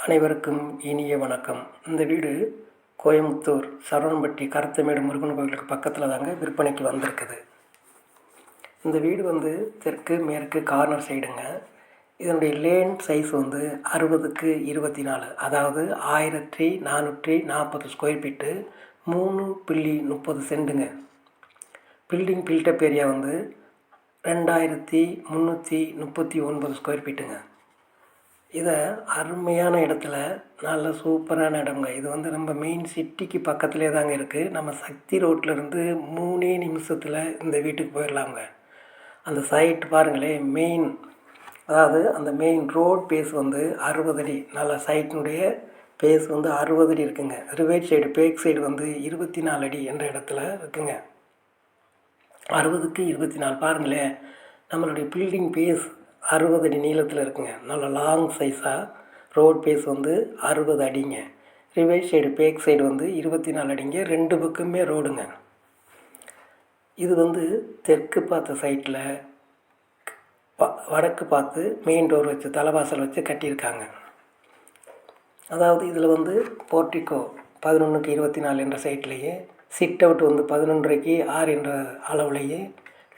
அனைவருக்கும் இனிய வணக்கம். இந்த வீடு கோயம்புத்தூர் சரவணம்பட்டி கருத்தமேடு முருகன் கோவிலுக்கு பக்கத்தில் தாங்க விற்பனைக்கு வந்திருக்குது. இந்த வீடு தெற்கு மேற்கு கார்னர் சைடுங்க. இதனுடைய லேன் சைஸ் 60க்கு 24, அதாவது 1440 ஸ்கொயர் ஃபீட்டு, 3.30 சென்ட்டுங்க. பில்டிங் பில்டப் ஏரியா 2339 ஸ்கொயர் ஃபீட்டுங்க. இதை அருமையான இடத்துல நல்ல சூப்பரான இடம்ங்க. இது நம்ம மெயின் சிட்டிக்கு பக்கத்துலேயே தாங்க இருக்குது. நம்ம சக்தி ரோட்டிலேருந்து 3 நிமிஷத்தில் இந்த வீட்டுக்கு போயிடலாங்க. அந்த சைட் பாருங்களேன், அதாவது அந்த மெயின் ரோட் பேஸ் 60 அடி. நல்ல சைட்டினுடைய பேஸ் 60 அடி இருக்குங்க. ரிவர்ட் சைடு பேக் சைடு 24 அடி என்ற இடத்துல இருக்குங்க. 60க்கு 24 பாருங்களேன். நம்மளுடைய பில்டிங் பேஸ் 60 அடி நீளத்தில் இருக்குங்க. நல்ல லாங் சைஸாக ரோட் பேஸ் 60 அடிங்க. ரிவர்ஸ் சைடு பேக் சைடு 24 அடிங்க. 2 பக்கமே ரோடுங்க. இது தெற்கு பார்த்த சைட்டில் வடக்கு பார்த்து மெயின் டோர் வச்சு தலைவாசல் வச்சு கட்டியிருக்காங்க. அதாவது இதில் போர்ட்டிக்கோ 11க்கு 24 என்ற சைட்லேயே, சிட் அவுட் 11:30க்கு 6 என்ற அளவுலேயே,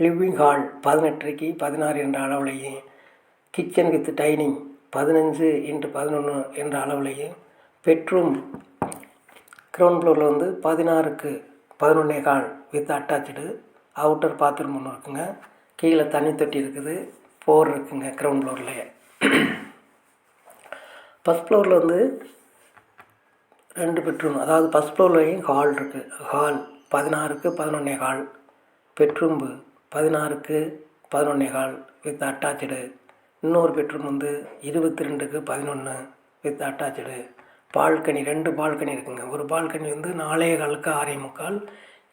லிவிங் ஹால் 18:30க்கு 16 என்ற அளவுலேயே, கிச்சன் வித் டைனிங் 15x11 என்ற அளவுலேயும், பெட்ரூம் கிரவுண்ட் ஃப்ளோரில் 16க்கு 11.25 வித் அட்டாச்சு அவுட்டர் பாத்ரூம் ஒன்று இருக்குங்க. கீழே தண்ணி தொட்டி இருக்குது, போர் இருக்குங்க கிரவுண்ட் ஃப்ளோர்லேயே. ஃபஸ்ட் ஃப்ளோரில் 2 பெட்ரூம், அதாவது ஃபஸ்ட் ஃப்ளோர்லேயும் ஹால் இருக்குது. ஹால் 16க்கு 11.25, பெட்ரூம் 16க்கு 11.25 வித் அட்டாச்சு. இன்னொரு பெட்ரூம் 22க்கு 11 வித் அட்டாச்சு. பால்கனி 2 பால்கனி இருக்குங்க. ஒரு பால்கனி 4.25க்கு 6.25,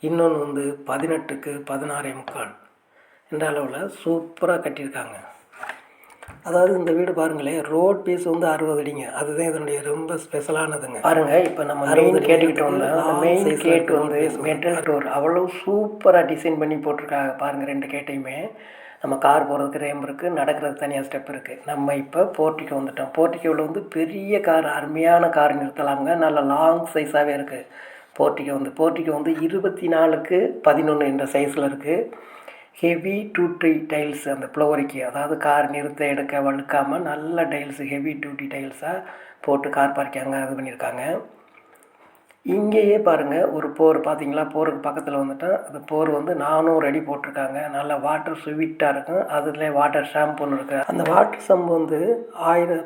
இன்னொன்று 18க்கு 16.25 என்ற அளவில் சூப்பராக கட்டியிருக்காங்க. அதாவது இந்த வீடு பாருங்களேன், ரோட் பீஸ் 60 அடிங்க. அதுதான் இதனுடைய ரொம்ப ஸ்பெஷலானதுங்க. பாருங்கள், இப்போ நம்ம மெயின் கேட்டுக்கிட்டு வந்தோம். அந்த மெயின் கேட்டு மெட்டல் டோர் அவ்வளோ சூப்பராக டிசைன் பண்ணி போட்டிருக்காங்க. பாருங்கள், 2 கேட்டையுமே நம்ம கார் போகிறதுக்கு ரேம் இருக்குது, நடக்கிறது தனியாக ஸ்டெப் இருக்குது. நம்ம இப்போ போர்ட்டிக்கோ வந்துட்டோம். போர்ட்டிக்கோவில் பெரிய கார், அருமையான கார் நிறுத்தலாமுங்க. நல்ல லாங் சைஸாகவே இருக்குது. போர்ட்டிக்கோ 24க்கு 11 என்ற சைஸில் இருக்குது. ஹெவி 2 டைல்ஸ் அந்த ஃப்ளோரிக்கு, அதாவது கார் நிறுத்த எடுக்க வழுக்காமல் நல்ல டைல்ஸு, ஹெவி 2 டைல்ஸாக போட்டு கார் பார்க்கிங்க இது பண்ணியிருக்காங்க. இங்கேயே பாருங்கள், ஒரு போர் பார்த்தீங்களா, போருக்கு பக்கத்தில் அந்த போர் 400 அடி போட்டிருக்காங்க. நல்ல வாட்டர் ஸ்வீட்டாக இருக்கும். அதில் வாட்டர் ஷாம்பு ஒன்று இருக்குது. அந்த வாட்டர் ஷாம்பு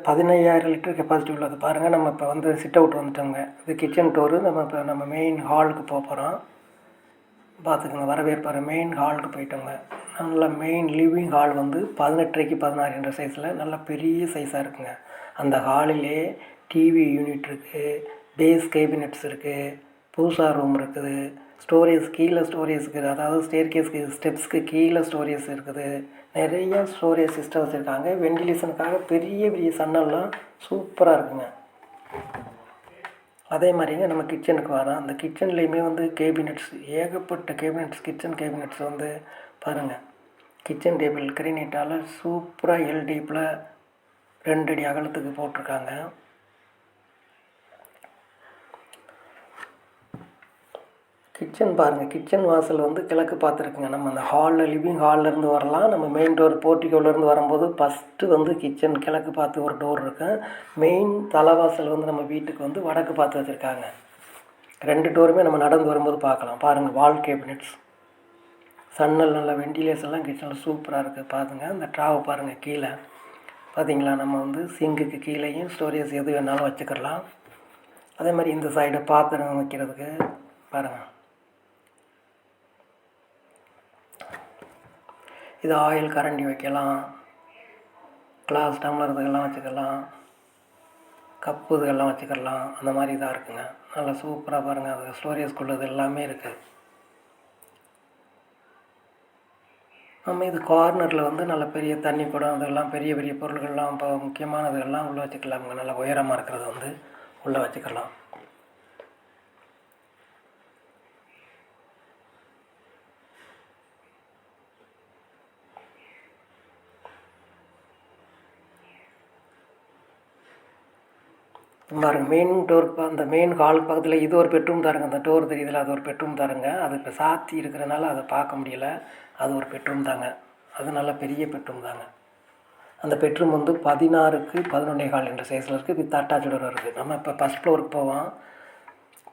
15,000 லிட்டர் கெப்பாசிட்டி உள்ளது. பாருங்கள், நம்ம இப்போ சிட் அவுட் வந்துட்டோங்க. இது கிச்சன் டோரு. நம்ம மெயின் ஹாலுக்கு போகிறோம். பார்த்துக்கோங்க, வரவேற்பாரு மெயின் ஹாலுக்கு போயிட்டோங்க. நல்ல மெயின் லிவிங் ஹால் 18x16 என்ற சைஸில் நல்ல பெரிய சைஸாக இருக்குங்க. அந்த ஹாலிலே டிவி யூனிட் இருக்குது, பேஸ் கேபினட்ஸ் இருக்குது, பூசா ரூம் இருக்குது, ஸ்டோரேஜ் கீழே ஸ்டோரேஜ் இருக்குது, அதாவது ஸ்டேர்கேஸ்க்கு ஸ்டெப்ஸ்க்கு கீழே ஸ்டோரேஜ் இருக்குது. நிறையா ஸ்டோரேஜ் சிஸ்டம் வச்சுருக்காங்க. வெண்டிலேஷனுக்காக பெரிய பெரிய சன்னல்லாம் சூப்பராக இருக்குங்க. அதே மாதிரிங்க நம்ம கிச்சனுக்கு வரோம். அந்த கிச்சன்லேயுமே கேபினட்ஸ், ஏகப்பட்ட கேபினட்ஸ், கிச்சன் கேபினட்ஸ் பாருங்கள். கிச்சன் டேபிள் கிரீனிட்டால் சூப்பராக எல்டிப்பில் 2 அடி அகலத்துக்கு போட்டிருக்காங்க. கிச்சன் பாருங்கள், கிச்சன் வாசல் கிழக்கு பார்த்துருக்குங்க. நம்ம அந்த ஹாலில் லிவிங் ஹால்லேருந்து வரலாம். நம்ம மெயின் டோர் போர்ட்டிக்கோலேருந்து வரும்போது ஃபஸ்ட்டு கிச்சன் கிழக்கு பார்த்து ஒரு டோர் இருக்குது. மெயின் தலைவாசல் நம்ம வீட்டுக்கு வடக்கு பார்த்து வச்சுருக்காங்க. 2 டோருமே நம்ம நடந்து வரும்போது பார்க்கலாம். பாருங்கள், வால் கேபினட்ஸ், சன்னல், நல்ல வெண்டிலேஷன்லாம் கிச்சனில் சூப்பராக இருக்குது. பாருங்க, அந்த ட்ராவை பாருங்கள் கீழே பார்த்தீங்களா. நம்ம சிங்குக்கு கீழேயும் ஸ்டோரேஜ் எது வேணாலும் வச்சுக்கலாம். அதே மாதிரி இந்த சைடு பாத்திரம் வைக்கிறதுக்கு பாருங்கள். இது ஆயில் கரண்டி வைக்கலாம், கிளாஸ் டம்ளர் இதுக்கெல்லாம் வச்சுக்கலாம், கப்பு இதுக்கெல்லாம் வச்சுக்கலாம். அந்த மாதிரி இதாக இருக்குங்க. நல்லா சூப்பராக பாருங்கள், அது ஸ்டோரேஜ்குள்ளது எல்லாமே இருக்குது. நம்ம இது கார்னரில் நல்ல பெரிய தண்ணி குடம், அதெல்லாம் பெரிய பெரிய பொருள்கள்லாம் இப்போ முக்கியமானதுகள்லாம் உள்ளே வச்சுக்கலாமுங்க. நல்லா உயரமாக இருக்கிறது உள்ளே வச்சுக்கலாம். பாருங்கள் மெயின் டோருக்கு அந்த மெயின் ஹாலுக்கு பக்கத்தில் இது ஒரு பெட்ரூம் தாருங்க. அந்த டோர் தெரியுதுல, அது ஒரு பெட்ரூம் தாருங்க. அது இப்போ சாத்தி இருக்கிறனால அதை பார்க்க முடியல. அது ஒரு பெட்ரூம் தாங்க. அது நல்ல பெரிய பெட்ரூம் தாங்க. அந்த பெட்ரூம் வந்து 16க்கு 11.25 என்ற சைஸில் இருக்குது. வித் அட்டாச்சோட இருக்குது. நம்ம இப்போ ஃபஸ்ட் ஃப்ளோருக்கு போவோம்.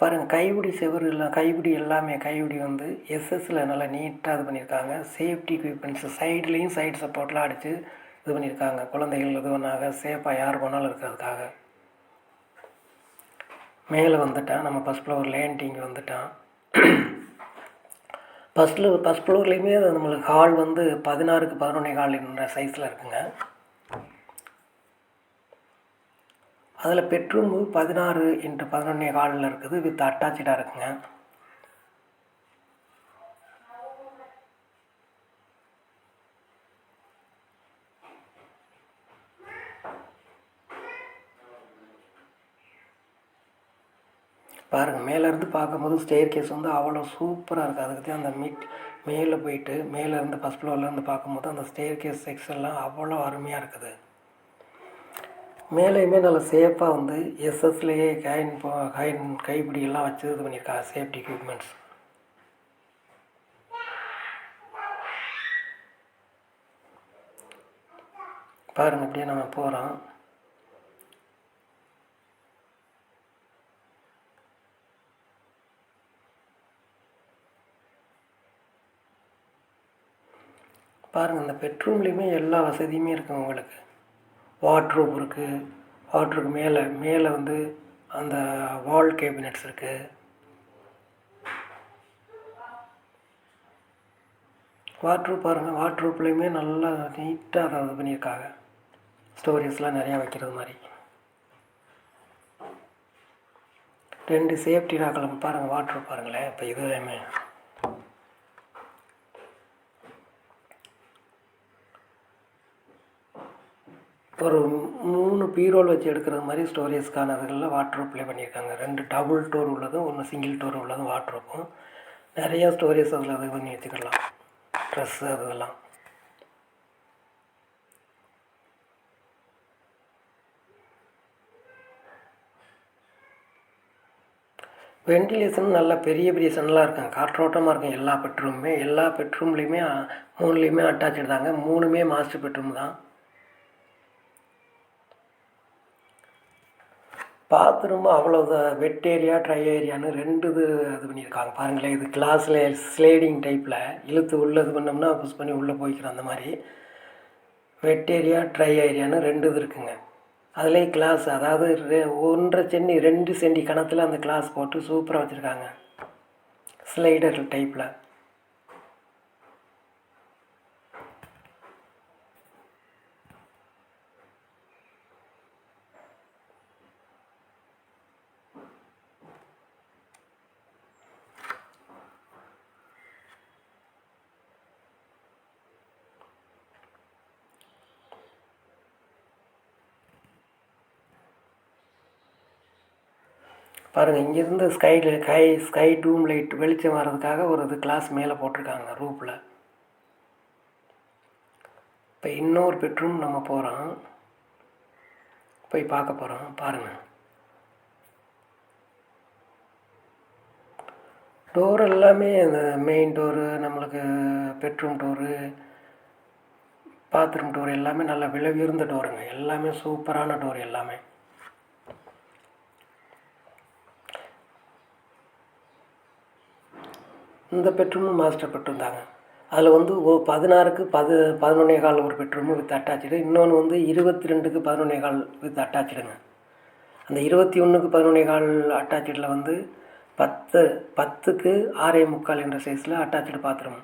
பாருங்கள் கைப்பிடி செவரு இல்லை, கைப்பிடி எல்லாமே கைப்பிடி வந்து எஸ்எஸ்சில் நல்லா நீட்டாக இது பண்ணியிருக்காங்க. சேஃப்டி எக்யூப்மெண்ட்ஸு சைட்லேயும் சைடு சப்போர்ட்லாம் அடித்து இது பண்ணியிருக்காங்க. குழந்தைகள் இது பண்ணாங்க சேஃபாக யார் போனாலும் இருக்கிறதுக்காக. மேலே வந்துட்டான். நம்ம ஃபஸ்ட் ஃப்ளோர் லேண்டிங் வந்துட்டான். ஃபஸ்ட் ஃப்ளோர்லேயுமே நம்மளுக்கு ஹால் வந்து 16க்கு 11.25 என்ற சைஸில் இருக்குங்க. அதில் பெட்ரூமு 16x11.25 இருக்குது. வித் அட்டாச்சாக இருக்குங்க. பாருங்கள் மேலேருந்து பார்க்கும்போது ஸ்டேர் கேஸ் வந்து அவ்வளோ சூப்பராக இருக்குது. அதுக்கு தான் அந்த மேலே போயிட்டு மேலேருந்து ஃபஸ்ட் ஃப்ளோர்லேருந்து பார்க்கும்போது அந்த ஸ்டேர் கேஸ் செக்ஷன்லாம் அவ்வளோ அருமையாக இருக்குது. மேலேயுமே நல்லா சேஃபாக வந்து எஸ்எஸ்லேயே கைப்பிடியெல்லாம் வச்சு இது பண்ணியிருக்காங்க. Safety equipments. பாருங்கள் இப்படியே நம்ம போகிறோம். பாருங்கள் இந்த பெட்ரூம்லேயுமே எல்லா வசதியுமே இருக்குது உங்களுக்கு. வாட்ரூப் இருக்குது. வாட்ரூக்கு மேலே வந்து அந்த வால் கேபினட்ஸ் இருக்குது. வாட்ரூப் பாருங்கள். வாட்ரூப்லேயுமே நல்லா நீட்டாக அதை இது பண்ணியிருக்காங்க. ஸ்டோரேஜ்லாம் நிறையா வைக்கிறது மாதிரி 2 சேஃப்டி லாக்கில் பாருங்கள். வாட்ரூப் பாருங்களேன். இப்போ இதுலேயுமே ஒரு 3 பீரோல் வச்சு எடுக்கிறது மாதிரி ஸ்டோரேஜ்க்கான இதுகளில் வாட்ரூப்லேயே பண்ணியிருக்காங்க. 2 டபுள் டோர் உள்ளதும் 1 சிங்கிள் டோர் உள்ளதும் வாட்ரூப்பும். நிறையா ஸ்டோரேஜ் அதில் இது பண்ணி வச்சுக்கலாம். ட்ரெஸ்ஸு அதெல்லாம். வெண்டிலேஷன் நல்லா பெரிய பெரிய சன்னலாக இருக்குங்க. காற்றோட்டமாக இருக்கும் எல்லா பெட்ரூம்லேயுமே 3லேயுமே அட்டாச்சு தாங்க. 3மே மாஸ்டர் பெட்ரூம் தான். பாத்ரூம் அவ்வளோ வெட் ஏரியா ட்ரை ஏரியான்னு 2 இது பண்ணியிருக்காங்க. பாருங்களேன் இது கிளாஸில் ஸ்லைடிங் டைப்பில் இழுத்து உள்ளே இது பண்ணோம்னா புஷ் பண்ணி உள்ளே போய்க்கிறோம். அந்த மாதிரி வெட் ஏரியா ட்ரை ஏரியான்னு 2 இது இருக்குங்க. அதிலே கிளாஸ் அதாவது 1.5 சென்டி 2 சென்டி கணத்தில் அந்த கிளாஸ் போட்டு சூப்பராக வச்சுருக்காங்க. ஸ்லைடர் டைப்பில். பாருங்கள் இங்கேருந்து ஸ்கை டூம் லைட் வெளிச்சம் வர்றதுக்காக ஒரு இது கிளாஸ் மேலே போட்டிருக்காங்க ரூஃபில். இப்போ இன்னொரு பெட்ரூம் நம்ம போகிறோம், போய் பார்க்க போகிறோம். பாருங்கள் டோர் எல்லாமே இந்த மெயின் டோரு, நம்மளுக்கு பெட்ரூம் டோரு, பாத்ரூம் டோர் எல்லாமே நல்ல விலை உயர்ந்த டோருங்க. எல்லாமே சூப்பரான டோர் எல்லாமே. இந்த பெட்ரூமும் மாஸ்டர் பெட்ரூம் தாங்க. அதில் வந்து 16க்கு 11.25 ஒரு பெட்ரூமு வித் அட்டாச்சு. இன்னொன்று வந்து 22க்கு 11.25 வித் அட்டாச்சுடுங்க. அந்த 21க்கு 11.25 அட்டாச்சில் வந்து 10க்கு 6.25 என்ற சைஸில் அட்டாச்சு பாத்ரூம்.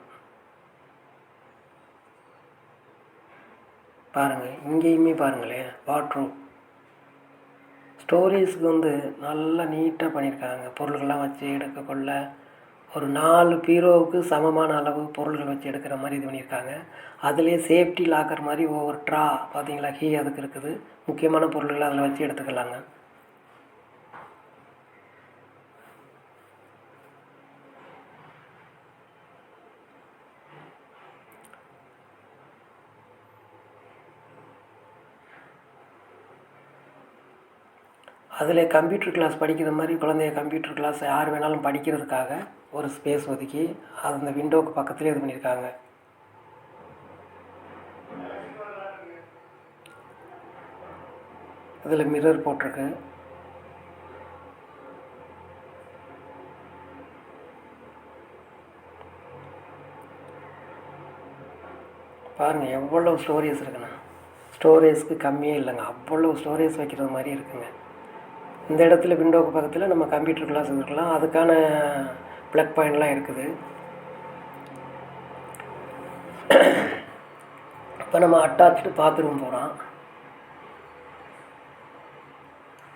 பாருங்கள் இங்கேயுமே பாருங்களேன் வாட்ரூம். ஸ்டோரேஜ்க்கு வந்து நல்லா நீட்டாக பண்ணியிருக்காங்க. பொருள்கள்லாம் வச்சு எடுக்கக்குள்ள ஒரு 4 பீரோவுக்கு சமமான அளவு பொருள்கள் வச்சு எடுக்கிற மாதிரி இது பண்ணியிருக்காங்க. அதுலேயே சேஃப்டி லாக்கர் மாதிரி ஒவ்வொரு ட்ரா பார்த்தீங்களா அதுக்கு இருக்குது. முக்கியமான பொருள்களை அதில் வச்சு எடுத்துக்கலாங்க. அதில் கம்ப்யூட்டர் கிளாஸ் படிக்கிற மாதிரி குழந்தைய கம்ப்யூட்டர் கிளாஸ் யார் வேணாலும் படிக்கிறதுக்காக ஒரு ஸ்பேஸ் ஒதுக்கி அது அந்த விண்டோவுக்கு பக்கத்துலேயே இது பண்ணியிருக்காங்க. இதில் மிரர் போட்டிருக்கு. பாருங்கள் எவ்வளோ ஸ்டோரேஜ் இருக்குண்ணா. ஸ்டோரேஜ்க்கு கம்மியே இல்லைங்க, அவ்வளோ ஸ்டோரேஜ் வைக்கிறது மாதிரி இருக்குங்க. இந்த இடத்துல விண்டோவுக்கு பக்கத்தில் நம்ம கம்ப்யூட்டர் கிளாஸ் இருக்கலாம், அதுக்கான ப்ளக் பாயிண்ட்லாம் இருக்குது. இப்போ நம்ம அட்டாச்சு பாத்ரூம் போகிறோம்.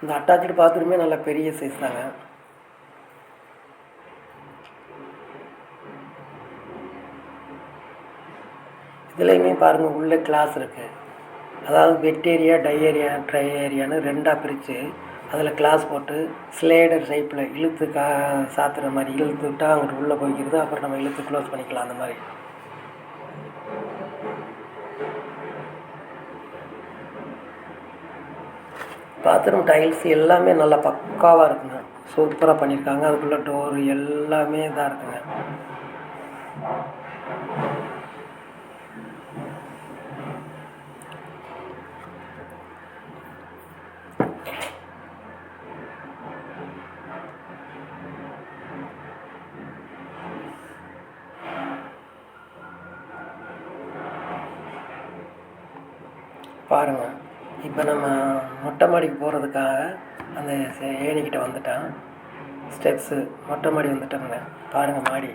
இந்த அட்டாச்சு பாத்ரூமே நல்ல பெரிய சைஸ் தாங்க. இதுலேயுமே பாருங்கள் உள்ளே கிளாஸ் இருக்குது. அதாவது wet area, dry area, dry ஏரியான்னு 2ஆக பிரித்து அதில் கிளாஸ் போட்டு ஸ்லேடர் டைப்பில் இழுத்து சாத்துற மாதிரி இழுத்து விட்டால் அங்கிட்டு உள்ளே போய்க்கிறது, அப்புறம் நம்ம இழுத்து க்ளோஸ் பண்ணிக்கலாம். அந்த மாதிரி பாத்ரூம் டைல்ஸ் எல்லாமே நல்லா பக்காவாக இருக்குங்க, சூப்பராக பண்ணியிருக்காங்க. அதுக்குள்ளே டோரு எல்லாமே இதாக இருக்குங்க. பாருங்கள் இப்போ நம்ம மொட்டை மாடிக்கு போகிறதுக்காக அந்த ஏணிக்கிட்ட வந்துட்டான். ஸ்டெப்ஸு மொட்டை மாடி வந்துட்டோம்ங்க. பாருங்கள் மாடி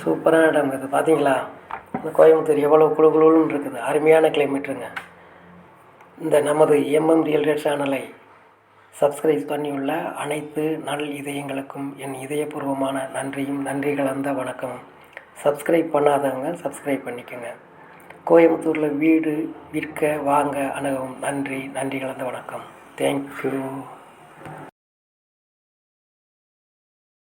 சூப்பரான இடம் இருக்குது. பார்த்தீங்களா இந்த கோயம்புத்தூர் எவ்வளோ குழுன்னு இருக்குது. அருமையான கிளைமேட்டுங்க. இந்த நமது எம்எம் ரியல் எஸ்டேட் சேனலை சப்ஸ்கிரைப் பண்ணியுள்ள அனைத்து நல் இதயங்களுக்கும் என் இதயபூர்வமான நன்றியும் நன்றி கலந்த வணக்கம். சப்ஸ்கிரைப் பண்ணாதவங்க சப்ஸ்கிரைப் பண்ணிக்கோங்க. கோயம்புத்தூரில் வீடு விற்க வாங்க அணுகவும் நன்றி கலந்த வணக்கம். தேங்க்யூ.